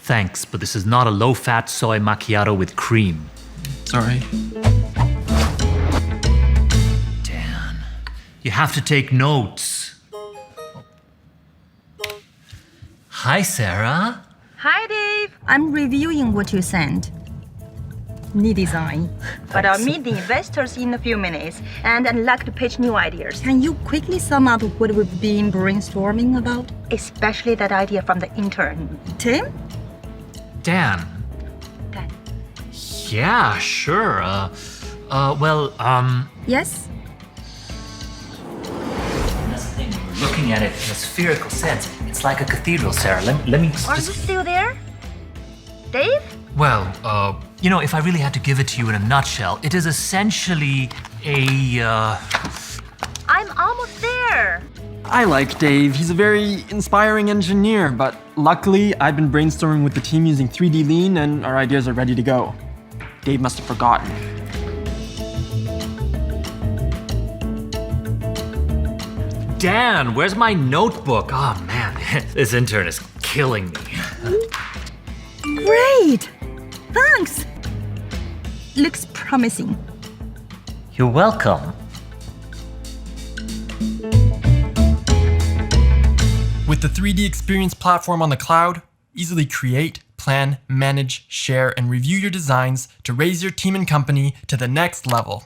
Thanks, but this is not a low-fat soy macchiato with cream. Sorry. Dan, you have to take notes. Hi, Sarah. Hi, Dave. I'm reviewing what you sent. New design. But I'll meet the investors in a few minutes, and I'd like to pitch new ideas, Can you quickly sum up what we've been brainstorming about? especially that idea from the intern. Tim? Dan. That Yeah, sure. Yes? That's the thing. We're looking at it in a spherical sense. It's like a cathedral, Sarah. Let me Are you still there? Dave? Well, if I really had to give it to you in a nutshell, it is essentially I'm almost there. I like Dave. He's a very inspiring engineer, but luckily I've been brainstorming with the team using 3D Lean and our ideas are ready to go. Dave must have forgotten. Dan, where's my notebook? Oh, man, this intern is killing me. Great! Thanks! Looks promising. You're welcome. With the 3DEXPERIENCE platform on the cloud, easily create, plan, manage, share, and review your designs to raise your team and company to the next level.